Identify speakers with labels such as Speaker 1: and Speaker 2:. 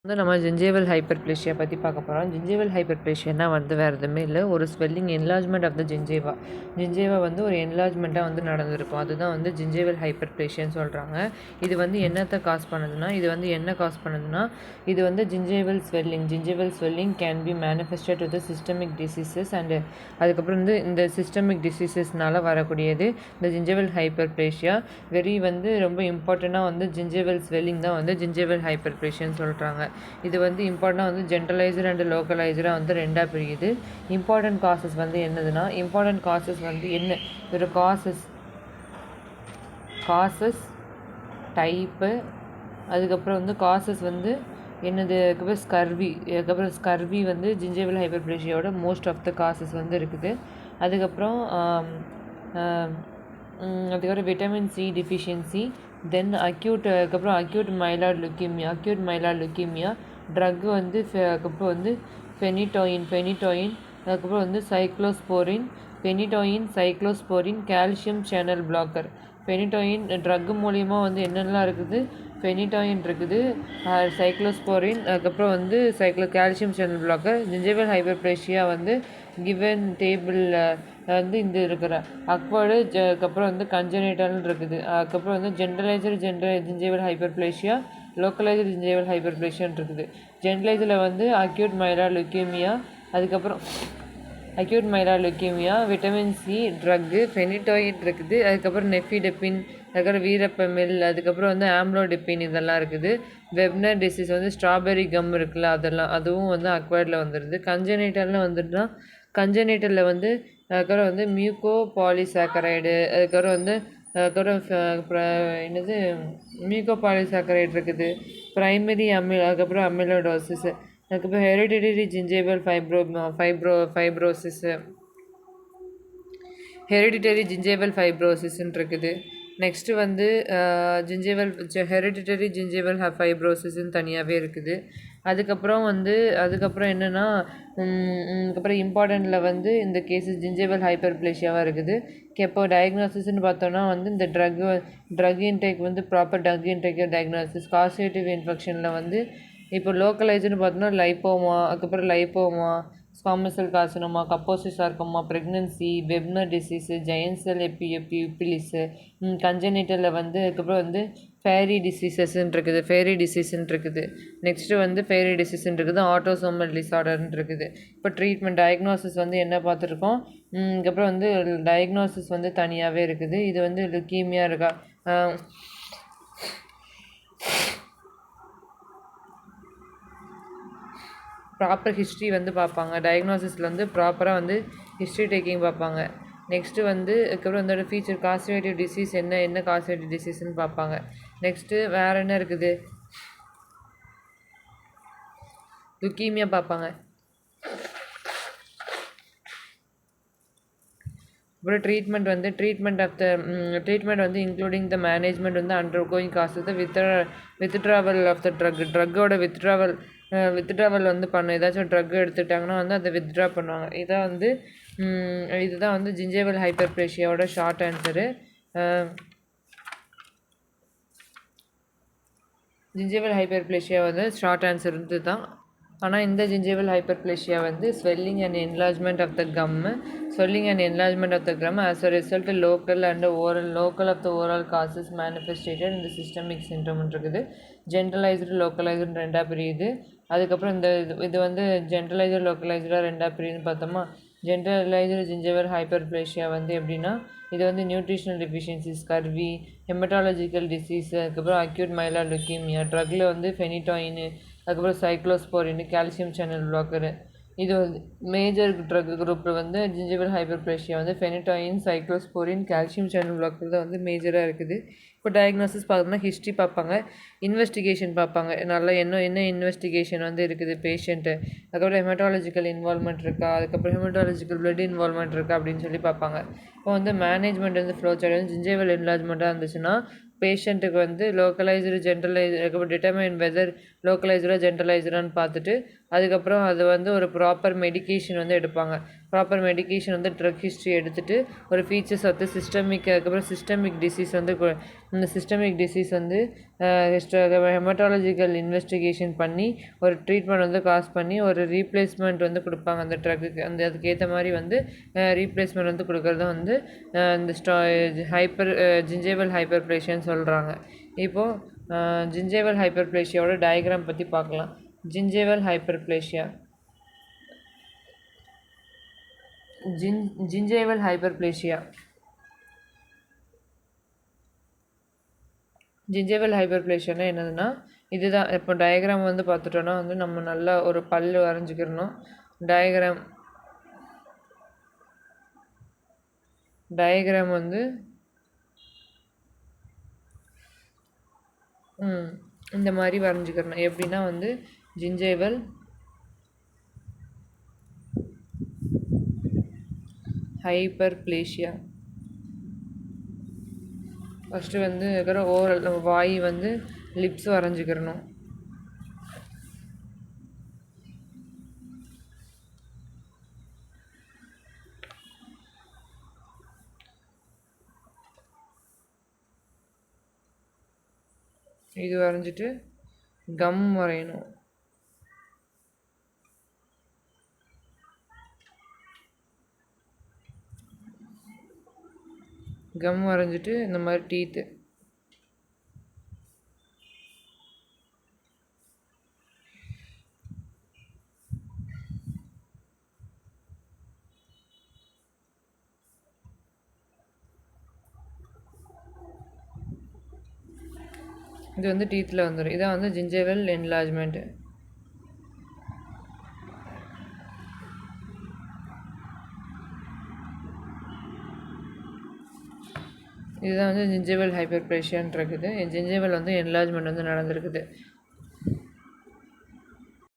Speaker 1: வந்து நம்ம ஜிஞ்சேவல் ஹைப்பர்ப்ளேஷியா பற்றி பார்க்க போகிறோம். ஜிஞ்சேவல் ஹைப்பர்ப்ளேஷியானா வந்து வேறு எதுவுமே இல்லை, ஒரு ஸ்வெல்லிங் என்லார்ஜ்மெண்ட் ஆஃப் த ஜிஞ்சேவா வந்து ஒரு என்லார்ஜ்மெண்ட்டாக வந்து நடந்திருக்கும். அதுதான் வந்து ஜிஞ்சேவல் ஹைப்பர்ப்ளேஷியான்னு சொல்கிறாங்க. இது வந்து என்னத்தை காஸ் பண்ணுதுன்னா இது வந்து gingival swelling can be manifested with systemic diseases and அதுக்கப்புறம் வந்து இந்த சிஸ்டமிக் டிசீசஸ்னால வரக்கூடியது இந்த ஜிஞ்சேவல் ஹைப்பர்ப்ளேஷியா. வந்து ரொம்ப இம்பார்ட்டண்ட்டாக வந்து ஜிஞ்சேவல் ஸ்வெல்லிங் தான் வந்து ஜிஞ்சேவல் ஹைப்பர்ப்ளேஷியான்னு சொல்கிறாங்க. இது வந்து இம்பார்ட்டண்டாக வந்து ஜென்ரலைசர் அண்ட் லோக்கலைசராக வந்து ரெண்டாக பிரியுது. இம்பார்ட்டன்ட் காசஸ் வந்து என்னதுன்னா, இம்பார்ட்டன்ட் காசஸ் வந்து என்ன ஒரு காசஸ் டைப்பு, அதுக்கப்புறம் வந்து காசஸ் வந்து என்னது, அதுக்கப்புறம் ஸ்கர்வி வந்து ஜிஞ்சேவல் ஹைப்பர்ப்ளேஷியாவோட மோஸ்ட் ஆஃப் த காசஸ் வந்து இருக்குது. அதுக்கப்புறம் விட்டமின் சி டிஃபிஷியன்சி, தென் அதுக்கப்புறம் அக்யூட் மைலாய்டு லுக்கீமியா ட்ரக் வந்து அதுக்கப்புறம் வந்து ஃபெனிடாயின் அதுக்கப்புறம் வந்து cyclosporine calcium channel blocker. Phenytoin drug மூலிமா வந்து என்னென்னலாம் இருக்குது, ஃபெனிடாயின் இருக்குது, சைக்ளோஸ்போரின், அதுக்கப்புறம் வந்து calcium channel blocker. Gingival hyperplasia வந்து கிவன் டேபிள் வந்து இந்த இருக்கிற அக்வர்டு, அதுக்கப்புறம் வந்து கன்ஜெனிட்டல்னு இருக்குது. அதுக்கப்புறம் வந்து ஜென்ரலைசர் ஜிஞ்சேவல் ஹைப்பர்ப்ளேஷியா, லோக்கலைசர் ஜிஞ்சேவல் ஹைப்பர்ப்ளேஷியான்னு இருக்குது. ஜென்ரலைஸில் வந்து acute myeloid leukaemia, vitamin C drug, phenytoin இருக்குது, அதுக்கப்புறம் நெஃபிடெப்பின், அதுக்கப்புறம் வீரப்பமில், அதுக்கப்புறம் வந்து ஆம்லோடிப்பின் இதெல்லாம் இருக்குது. வெப்னர் டிசீஸ் வந்து ஸ்ட்ராபெரி கம் இருக்குல்ல, அதுவும் வந்து அக்வயர்டில் வந்துடுது. கன்ஜெனிட்டலில் வந்து அதுக்கப்புறம் வந்து மியூகோ பாலிசாக்கரைடு, என்னது மியூகோ பாலிசாக்கரைடு இருக்குது. பிரைமரி அதுக்கப்புறம் அமிலோடோசிஸ், அதுக்கப்புறம் ஹெரிடிட்டரி ஜிஞ்சேவல் ஃபைப்ரோசிஸ்ன்னு இருக்குது. நெக்ஸ்ட்டு வந்து ஹெரிடிட்டரி ஜிஞ்சேவல் ஃபைப்ரோசிஸ்ன்னு தனியாகவே இருக்குது. அதுக்கப்புறம் என்னென்னா, அதுக்கப்புறம் இம்பார்ட்டண்ட்டில் வந்து இந்த கேஸஸ் ஜிஞ்சேவல் ஹைப்பர்ப்ளேஷியாவாக இருக்குது. இப்போ டயக்னோசிஸ்ன்னு பார்த்தோன்னா வந்து இந்த ட்ரக் இன்டேக் வந்து proper drug intake diagnosis. Causative இன்ஃபெக்ஷனில் வந்து இப்போ லோக்கலைஸ்டுன்னு பார்த்தோன்னா lipoma, squamous cell carcinoma, Kaposi's sarcoma, pregnancy, Wegener disease, giant cell epulis. கன்ஜெனிட்டலில் வந்து அதுக்கப்புறம் வந்து ஃபேரி டிசீஸ்ன்னு இருக்குது. நெக்ஸ்ட்டு வந்து ஆட்டோசோமல் டிஸார்டர்ன்னு இருக்குது. இப்போ ட்ரீட்மெண்ட் டயக்னோசிஸ் வந்து என்ன பார்த்துருக்கோம், அதுக்கப்புறம் வந்து டயக்னோசிஸ் வந்து தனியாகவே இருக்குது. இது வந்து லுக்கீமியா இருக்கா, ப்ராப்பர் ஹிஸ்ட்ரி வந்து பார்ப்பாங்க. டயக்னோசிஸில் வந்து ப்ராப்பராக வந்து ஹிஸ்ட்ரி டேக்கிங் பார்ப்பாங்க. நெக்ஸ்ட்டு வந்து அதுக்கப்புறம் வந்து ஃபீச்சர் காசேட்டிவ் டிசீஸ் என்ன காசேட்டிவ் டிசீஸ்ன்னு பார்ப்பாங்க. நெக்ஸ்ட்டு வேறு என்ன இருக்குது, லுக்கீமியா பார்ப்பாங்க. அப்புறம் ட்ரீட்மெண்ட் வந்து இன்க்ளூடிங் த மேனேஜ்மெண்ட் வந்து undergoing causes, withdrawal of the ட்ரக்கோட வித்ட்ராவல் வந்து ஏதாச்சும் ட்ரக் எடுத்துட்டாங்கன்னா வந்து அதை வித்ட்ரா பண்ணுவாங்க. இதுதான் வந்து ஜிஞ்சேவல் ஹைப்பர்ப்ளேஷியாவோட ஷார்ட் ஆன்சரு. ஜிஞ்சேவல் ஹைப்பர்ப்ளேஷியா வந்து ஷார்ட் ஆன்சர் வந்து தான். ஆனால் இந்த ஜிஞ்சேவல் ஹைப்பர்ப்ளேஷியா வந்து swelling and enlargement of the gum as a result local of the oral causes manifested in the systemic syndrome இருக்குது. ஜென்ரலைஸ்டு லோக்கலைஸ்டு ரெண்டாக பிரியுது. அதுக்கப்புறம் இது வந்து ஜென்ரலைசர் லோக்கலைசராக ரெண்டாக பிரியுதுன்னு பார்த்தோமா. ஜென்ரலைஸ்டு ஜிஞ்சேவல் ஹைப்பர்ப்ளேஷியா வந்து எப்படின்னா, இது வந்து nutritional deficiency, scurvy, haematological disease, அதுக்கப்புறம் அக்யூட் மைலாய்டு லுக்கீமியா, ட்ரக்கில் வந்து ஃபெனிடாயின், அதுக்கப்புறம் சைக்ளோஸ்போரின், கால்சியம் சேனல் பிளாக்கரு. இது வந்து மேஜர் ட்ரக் குரூப்பில் வந்து ஜிஞ்சேவல் ஹைப்பர்ப்ளேஷியா வந்து ஃபெனிடாயின், சைக்ளோஸ்போரின், கால்சியம் சேனல் பிளாக்கர் தான் வந்து மேஜராக இருக்குது. இப்போ டயக்னோசிஸ் பார்த்தோம்னா ஹிஸ்ட்ரி பார்ப்பாங்க, இன்வெஸ்டிகேஷன் பார்ப்பாங்க. என்ன இன்வெஸ்டிகேஷன் வந்து இருக்குது பேஷண்ட்டு, அதுக்கப்புறம் ஹெமட்டாலஜிக்கல் இன்வால்மெண்ட் இருக்கா, அதுக்கப்புறம் ஹெமட்டாலஜிக்கல் பிளட் இன்வால்மெண்ட் இருக்கா அப்படின்னு சொல்லி பார்ப்பாங்க. இப்போ வந்து மேனேஜ்மெண்ட் வந்து ஃப்ளோ சார்ட் வந்து ஜிஞ்சேவல் என்லார்ஜ்மெண்ட்டாக இருந்துச்சுன்னா பேஷண்ட்டுக்கு வந்து அதுக்கப்புறம் டிட்டர்மைன் வெதர் லோக்கலைஸ்டாக ஜென்ரலைஸ்டான்னு பார்த்துட்டு அதுக்கப்புறம் அது வந்து ஒரு ப்ராப்பர் மெடிக்கேஷன் வந்து எடுப்பாங்க. ப்ராப்பர் மெடிக்கேஷன் வந்து ட்ரக் ஹிஸ்ட்ரி எடுத்துகிட்டு ஒரு ஃபீச்சர்ஸ் வந்து அதுக்கப்புறம் சிஸ்டமிக் டிசீஸ் வந்து இந்த சிஸ்டமிக் டிசீஸ் வந்து ஹெமட்டாலஜிக்கல் இன்வெஸ்டிகேஷன் பண்ணி ஒரு ட்ரீட்மெண்ட் வந்து காசு பண்ணி ஒரு ரீப்ளேஸ்மெண்ட் வந்து கொடுப்பாங்க அந்த ட்ரக்குக்கு. அதுக்கேற்ற மாதிரி வந்து ரீப்ளேஸ்மெண்ட் வந்து கொடுக்குறது வந்து இந்த ஜிஞ்சேவல் ஹைப்பர்ப்ளேஷியான்னு சொல்கிறாங்க. இப்போது ஜிஞ்சேவல் ஹைப்பர்ப்ளேஷியாவோட டயக்ராம் பற்றி பார்க்கலாம். ஜிஞ்சேவல் ஹைப்பர்ப்ளேஷியா ஜிஞ்சேவல் ஹைப்பர்ப்ளேஷியா ஜிஞ்சேவல் ஹைப்பர்ப்ளேஷியானா என்னதுன்னா இதுதான். இப்போ டயக்ராம் வந்து பார்த்துட்டோன்னா வந்து நம்ம நல்லா ஒரு பல்லு வரைஞ்சிக்கிறணும். டயக்ராம் வந்து இந்த மாதிரி வரைஞ்சிக்கிறணும். எப்படின்னா வந்து ஜிஞ்சேவல் ஹைப்பர்ப்ளேஷியா ஃபஸ்ட்டு வந்து இருக்கிற ஓரல் வாய் வந்து லிப்ஸ் வரைஞ்சிக்கிறணும். இது வரைஞ்சிட்டு கம் வரையணும். கம் வரைஞ்சிட்டு இந்த மாதிரி டீத்து இது வந்து டீத்தில் வந்துடும். இதான் வந்து ஜிஞ்சேவல் என்லார்ஜ்மெண்ட்டு. இதுதான் வந்து ஜிஞ்சேவல் ஹைப்பர்ப்ளேஷியான்னு இருக்குது. ஜிஞ்சேவல் வந்து என்லார்ஜ்மெண்ட் வந்து நடந்திருக்குது.